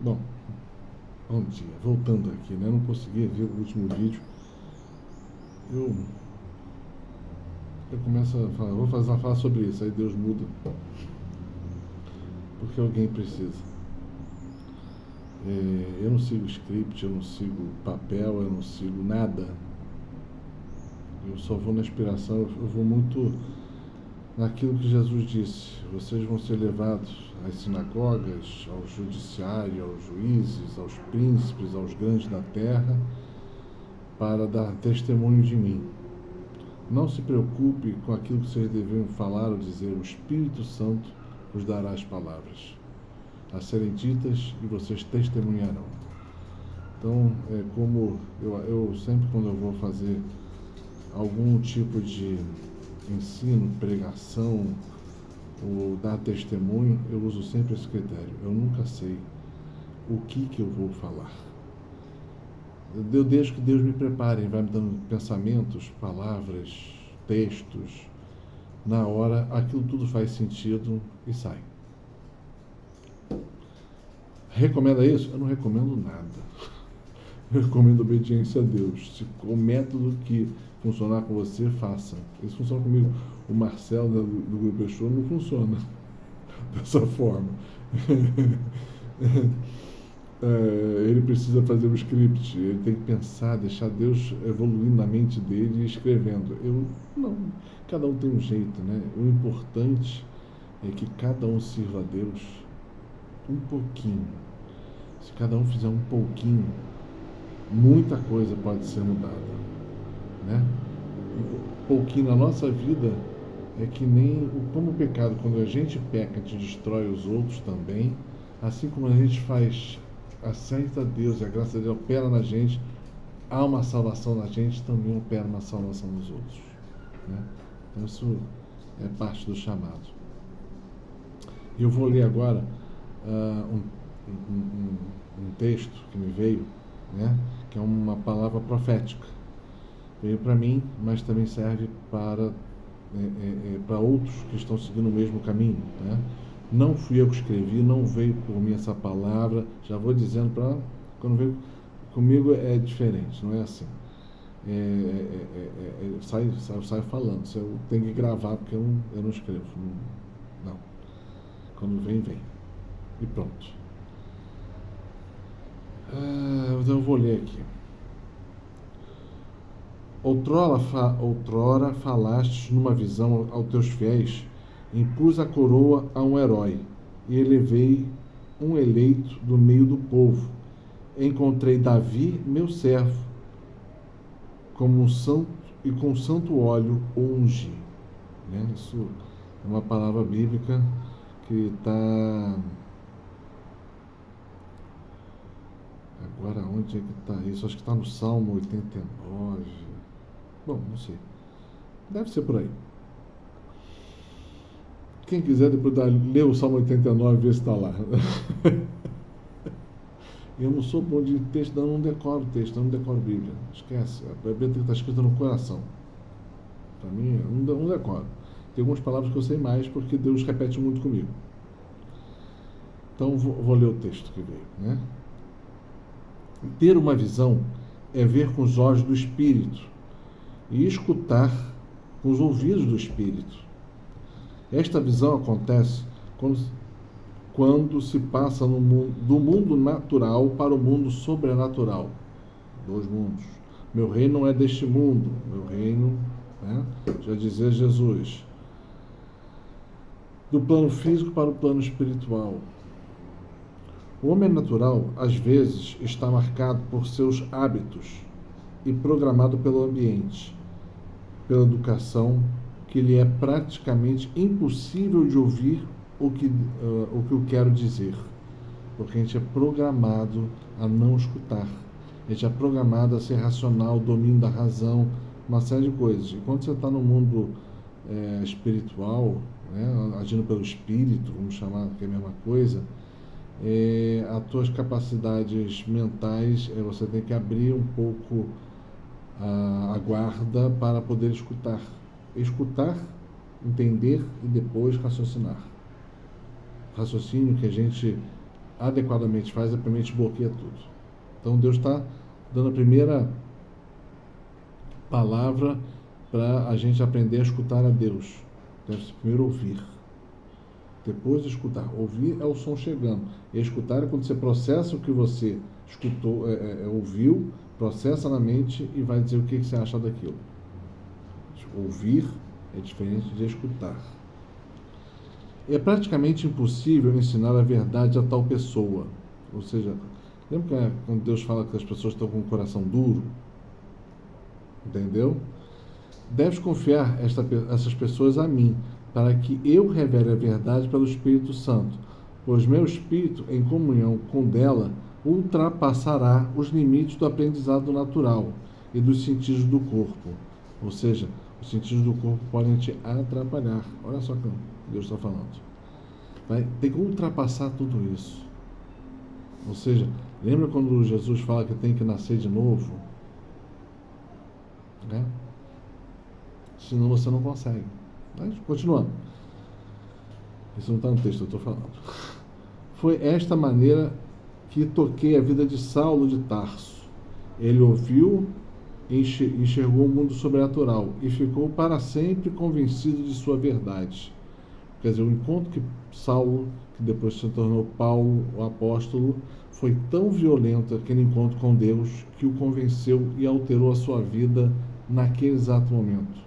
Bom, bom dia. Voltando aqui, né? Eu não conseguia ver o último vídeo. Eu, eu começo a falar, vou falar sobre isso, aí Deus muda. Porque alguém precisa. Eu não sigo script, eu não sigo papel, eu não sigo nada. Eu só vou na inspiração, eu vou muito naquilo que Jesus disse. Vocês vão ser levados às sinagogas, ao judiciário, aos juízes, aos príncipes, aos grandes da terra, para dar testemunho de mim. Não se preocupe com aquilo que vocês deveriam falar ou dizer. O Espírito Santo vos dará as palavras a serem ditas e vocês testemunharão. Então, como eu sempre, quando eu vou fazer algum tipo de ensino, pregação ou dar testemunho, eu uso sempre esse critério. Eu nunca sei o que eu vou falar. Eu deixo que Deus me prepare, vai me dando pensamentos, palavras, textos. Na hora, aquilo tudo faz sentido e sai. Recomenda isso? Eu não recomendo nada. Eu recomendo obediência a Deus. Se o método que funcionar com você, faça. Isso funciona comigo. O Marcelo, do Grupo Peixoto, não funciona dessa forma. Ele precisa fazer o script, ele tem que pensar, deixar Deus evoluindo na mente dele e escrevendo. Eu não, cada um tem um jeito, né? O importante é que cada um sirva a Deus um pouquinho. Se cada um fizer um pouquinho, muita coisa pode ser mudada, né? Um pouquinho na nossa vida é que nem como o pecado, quando a gente peca, a gente destrói os outros também, assim como a gente faz aceita Deus e a graça de Deus opera na gente, há uma salvação na gente, também opera uma salvação nos outros, né? Então isso é parte do chamado. Eu vou ler agora um texto que me veio, né? Que é uma palavra profética. Veio para mim, mas também serve para outros que estão seguindo o mesmo caminho, né? Não fui eu que escrevi, não veio por mim essa palavra. Já vou dizendo para quando veio comigo é diferente, não é assim. Eu saio falando. Se eu tenho que gravar porque eu não escrevo. Não. Quando vem, vem. E pronto. Então eu vou ler aqui. Outrora falaste numa visão aos teus fiéis, impus a coroa a um herói, e elevei um eleito do meio do povo. Encontrei Davi, meu servo, como um santo, e com santo óleo o ungi. Né? Isso é uma palavra bíblica que está... Agora, onde é que está isso? Acho que está no Salmo 89. Bom, não sei. Deve ser por aí. Quem quiser depois ler o Salmo 89 e ver se está lá. Eu não sou bom de texto, não decoro texto, não decoro Bíblia. Esquece. A Bíblia tem que estar escrita no coração. Para mim, eu não decoro. Tem algumas palavras que eu sei mais porque Deus repete muito comigo. Então, vou ler o texto que veio, né? Ter uma visão é ver com os olhos do Espírito e escutar com os ouvidos do Espírito. Esta visão acontece quando se passa do mundo natural para o mundo sobrenatural. Dois mundos. Meu reino não é deste mundo. Meu reino, né? Já dizia Jesus. Do plano físico para o plano espiritual. O homem natural, às vezes, está marcado por seus hábitos e programado pelo ambiente, pela educação, que lhe é praticamente impossível de ouvir o que eu quero dizer, porque a gente é programado a não escutar, a gente é programado a ser racional, domínio da razão, uma série de coisas. E quando você está no mundo espiritual, né, agindo pelo espírito, vamos chamar que é a mesma coisa, as tuas capacidades mentais, você tem que abrir um pouco a guarda para poder escutar, entender e depois raciocinar. Raciocínio que a gente adequadamente faz, a mente bloqueia tudo. Então Deus está dando a primeira palavra para a gente aprender a escutar a Deus. Deve-se primeiro ouvir, depois escutar. Ouvir é o som chegando, e escutar é quando você processa o que você escutou, ouviu, processa na mente e vai dizer o que você acha daquilo. Ouvir é diferente de escutar. É praticamente impossível ensinar a verdade a tal pessoa. Ou seja, lembra que quando Deus fala que as pessoas estão com o coração duro? Entendeu? Deves confiar essas pessoas a mim, para que eu revele a verdade pelo Espírito Santo, pois meu Espírito, em comunhão com dela, ultrapassará os limites do aprendizado natural e dos sentidos do corpo. Ou seja, os sentidos do corpo podem te atrapalhar. Olha só o que Deus está falando. Tem que ultrapassar tudo isso. Ou seja, lembra quando Jesus fala que tem que nascer de novo? Né? Senão você não consegue. Mas, continuando. Isso não está no texto, eu estou falando. Foi esta maneira que toquei a vida de Saulo de Tarso. Ele ouviu e enxergou o mundo sobrenatural e ficou para sempre convencido de sua verdade. Quer dizer, o encontro que Saulo, que depois se tornou Paulo, o apóstolo, foi tão violento aquele encontro com Deus que o convenceu e alterou a sua vida naquele exato momento.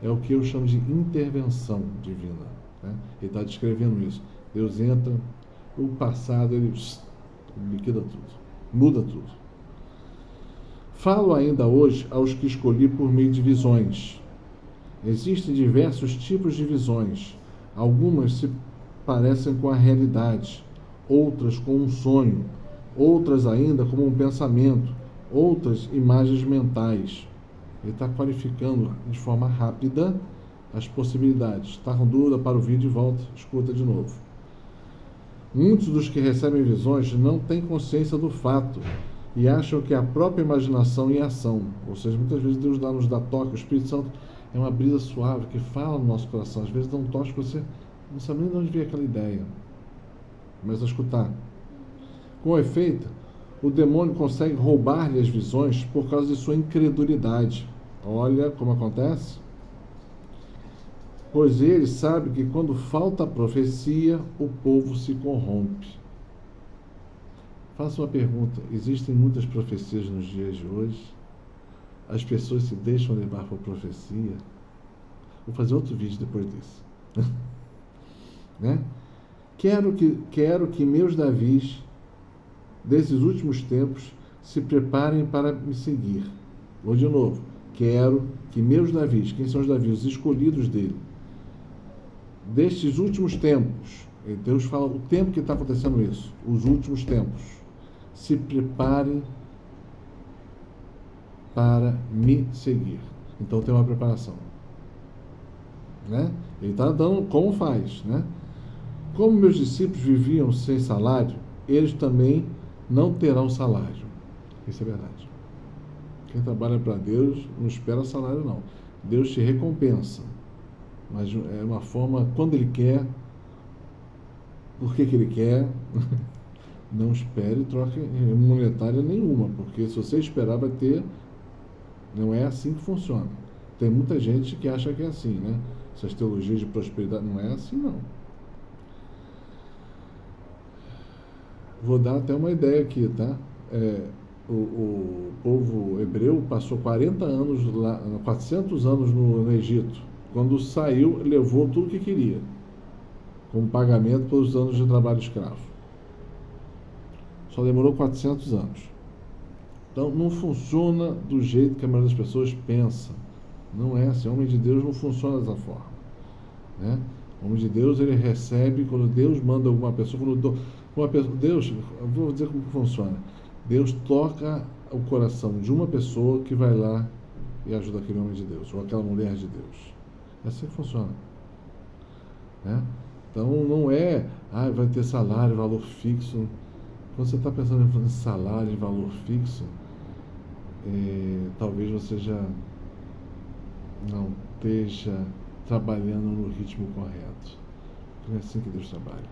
É o que eu chamo de intervenção divina. Né? Ele está descrevendo isso. Deus entra, o passado, ele liquida tudo, muda tudo. Falo ainda hoje aos que escolhi por meio de visões. Existem diversos tipos de visões. Algumas se parecem com a realidade, outras com um sonho, outras ainda como um pensamento, outras imagens mentais. Ele está qualificando de forma rápida as possibilidades. Está com dúvida, para o vídeo e volta, escuta de novo. Muitos dos que recebem visões não têm consciência do fato e acham que é a própria imaginação em ação. Ou seja, muitas vezes Deus nos dá toque, o Espírito Santo é uma brisa suave que fala no nosso coração. Às vezes dá um toque que você não sabe nem de onde veio aquela ideia. Começa a escutar. Com efeito, o demônio consegue roubar-lhe as visões por causa de sua incredulidade. Olha como acontece. Pois ele sabe que quando falta a profecia, o povo se corrompe. Faço uma pergunta. Existem muitas profecias nos dias de hoje? As pessoas se deixam levar por profecia? Vou fazer outro vídeo depois disso. Né? Quero que meus Davis desses últimos tempos se preparem para me seguir. Vou de novo. Quero que meus Davis, quem são os Davis? Os escolhidos dele. Destes últimos tempos, Deus fala o tempo que está acontecendo isso, os últimos tempos, se preparem para me seguir. Então tem uma preparação. Né? Ele está dando como faz. Né? Como meus discípulos viviam sem salário, eles também não terão salário. Isso é verdade. Quem trabalha para Deus não espera salário, não. Deus te recompensa. Mas é uma forma, quando Ele quer, por que Ele quer. Não espere troca monetária nenhuma, porque se você esperar vai ter. Não é assim que funciona. Tem muita gente que acha que é assim, né? Essas teologias de prosperidade, não é assim, não. Vou dar até uma ideia aqui, tá? O povo hebreu passou 40 anos lá, 400 anos no Egito. Quando saiu, levou tudo o que queria, como pagamento pelos anos de trabalho escravo. Só demorou 400 anos. Então, não funciona do jeito que a maioria das pessoas pensa. Não é assim. O homem de Deus não funciona dessa forma. Né? O homem de Deus, ele recebe, quando Deus manda alguma pessoa, Deus, eu vou dizer como funciona. Deus toca o coração de uma pessoa que vai lá e ajuda aquele homem de Deus, ou aquela mulher de Deus. É assim que funciona. Né? Então, não é, vai ter salário, valor fixo. Quando você está pensando em salário e valor fixo, talvez você já não esteja trabalhando no ritmo correto. Não é assim que Deus trabalha.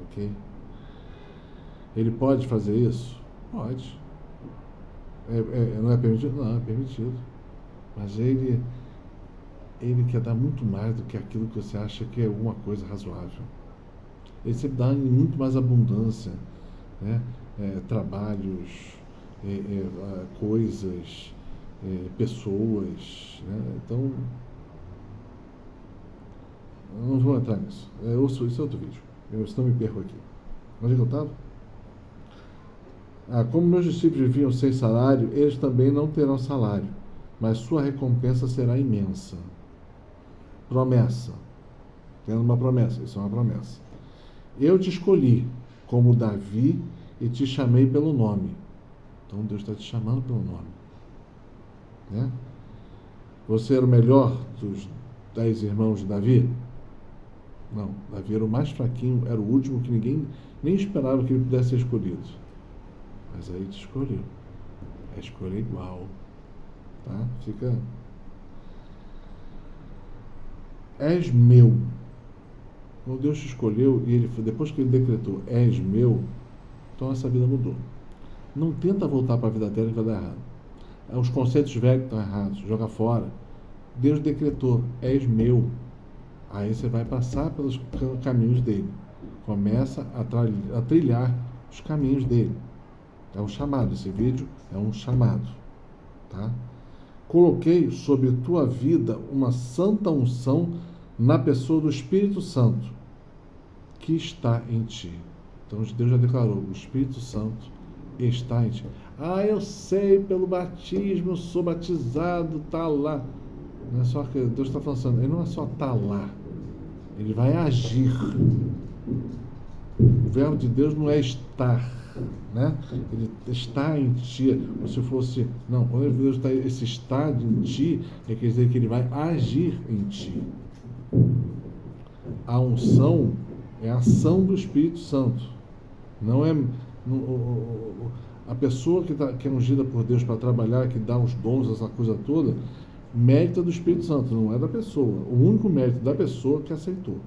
Ok? Ele pode fazer isso? Pode. Não é permitido? Não, é permitido. Mas ele quer dar muito mais do que aquilo que você acha que é alguma coisa razoável. Ele sempre dá em muito mais abundância, né? Trabalhos, coisas, pessoas, né? Então, não vou entrar nisso. Isso é outro vídeo. Eu não me perco aqui. Onde é que eu estava? Como meus discípulos viviam sem salário, eles também não terão salário, mas sua recompensa será imensa. Promessa. Tendo uma promessa. Isso é uma promessa. Eu te escolhi como Davi e te chamei pelo nome. Então Deus está te chamando pelo nome. Né? Você era o melhor dos 10 irmãos de Davi? Não. Davi era o mais fraquinho, era o último que ninguém nem esperava que ele pudesse ser escolhido. Mas aí te escolheu. É escolha igual. Tá? Fica... És meu. Quando Deus te escolheu e depois que ele decretou és meu, então essa vida mudou. Não tenta voltar para a vida dela que vai dar errado. Os conceitos velhos estão errados, joga fora. Deus decretou, és meu. Aí você vai passar pelos caminhos dele. Começa a trilhar os caminhos dele. É um chamado, esse vídeo é um chamado. Tá? Coloquei sobre tua vida uma santa unção na pessoa do Espírito Santo que está em ti. Então Deus já declarou, o Espírito Santo está em ti. Eu sei, pelo batismo, eu sou batizado, está lá. Não é só que Deus está falando, ele não é só estar lá, ele vai agir. O verbo de Deus não é estar, né? Ele está em ti, como se fosse... Não, quando Deus está esse estado em ti, quer dizer que ele vai agir em ti. A unção é a ação do Espírito Santo. Não é... A pessoa que é ungida por Deus para trabalhar, que dá os dons, essa coisa toda, mérito do Espírito Santo, não é da pessoa. O único mérito da pessoa que aceitou.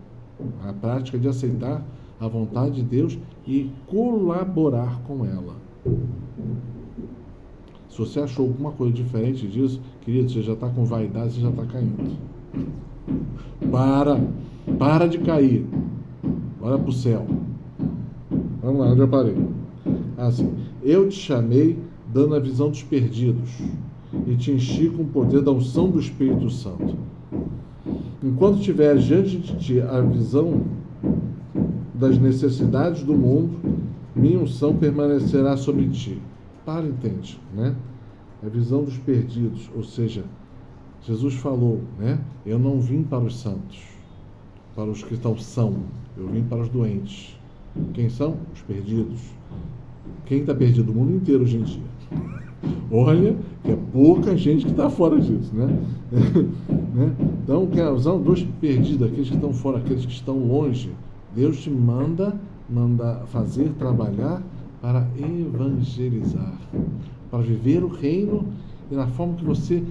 A prática de aceitar a vontade de Deus e colaborar com ela. Se você achou alguma coisa diferente disso, querido, você já está com vaidade, você já está caindo. Para de cair. Olha para o céu. Vamos lá, onde eu parei? Assim, eu te chamei dando a visão dos perdidos e te enchi com o poder da unção do Espírito Santo. Enquanto tiver diante de ti a visão das necessidades do mundo, minha unção permanecerá sobre ti. Entende, né? A visão dos perdidos, ou seja, Jesus falou, né? Eu não vim para os santos, para os que estão são, eu vim para os doentes. Quem são? Os perdidos. Quem está perdido? O mundo inteiro hoje em dia. Olha, que é pouca gente que está fora disso, né? Então, que é a visão dos perdidos, aqueles que estão fora, aqueles que estão longe. Deus te manda fazer, trabalhar para evangelizar, para viver o reino, e na forma que você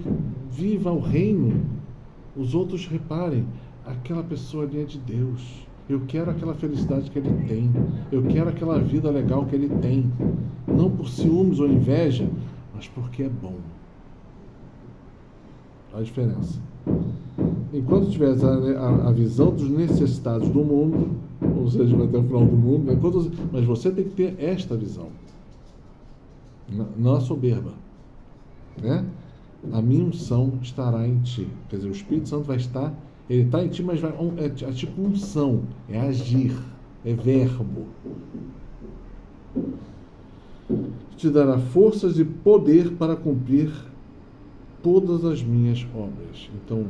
viva o reino, os outros reparem, aquela pessoa ali é de Deus. Eu quero aquela felicidade que ele tem. Eu quero aquela vida legal que ele tem. Não por ciúmes ou inveja, mas porque é bom. Olha a diferença. Enquanto tiver a visão dos necessitados do mundo, ou seja, vai ter o final do mundo, né? Mas você tem que ter esta visão. Não a soberba. Né? A minha unção estará em ti. Quer dizer, o Espírito Santo vai estar... Ele está em ti, mas é tipo unção, é agir, é verbo. Te dará forças e poder para cumprir todas as minhas obras. Então,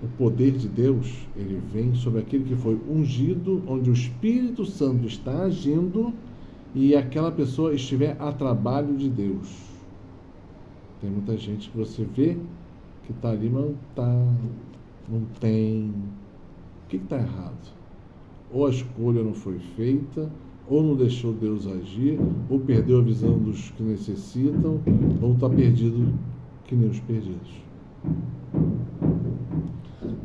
o poder de Deus, ele vem sobre aquele que foi ungido, onde o Espírito Santo está agindo e aquela pessoa estiver a trabalho de Deus. Tem muita gente que você vê que está ali, mas não tem. O que está errado? Ou a escolha não foi feita, ou não deixou Deus agir, ou perdeu a visão dos que necessitam, ou está perdido que nem os perdidos.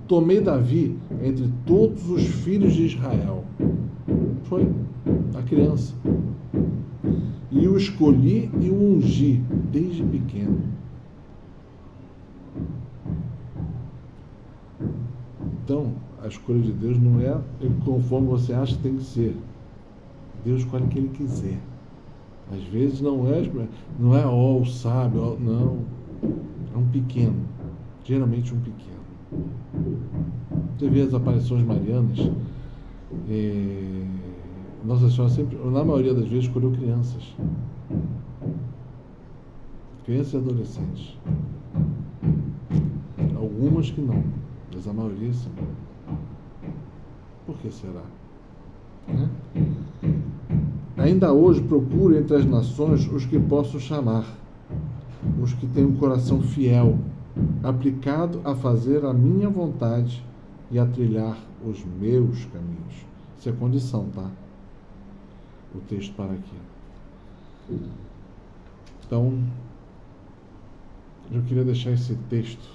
Tomei Davi entre todos os filhos de Israel. Foi a criança. o escolhi e o ungi desde pequeno. Então, a escolha de Deus não é conforme você acha que tem que ser. Deus escolhe o que Ele quiser. Às vezes não é o sábio, não. É um pequeno. Geralmente um pequeno. Você vê as aparições marianas, Nossa Senhora sempre, na maioria das vezes, escolheu crianças. Crianças e adolescentes. Algumas que não, mas a maioria sim. Por que será? Ainda hoje procuro entre as nações os que posso chamar, os que têm um coração fiel, aplicado a fazer a minha vontade e a trilhar os meus caminhos. Isso é condição, tá? O texto para aqui. Então, eu queria deixar esse texto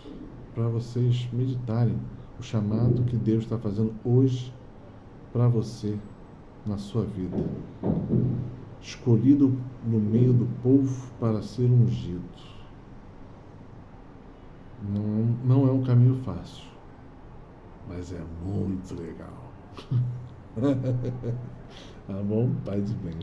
para vocês meditarem o chamado que Deus está fazendo hoje para você na sua vida. Escolhido no meio do povo para ser ungido. Não é um caminho fácil, mas é muito legal. Tá bom? Paz e bem.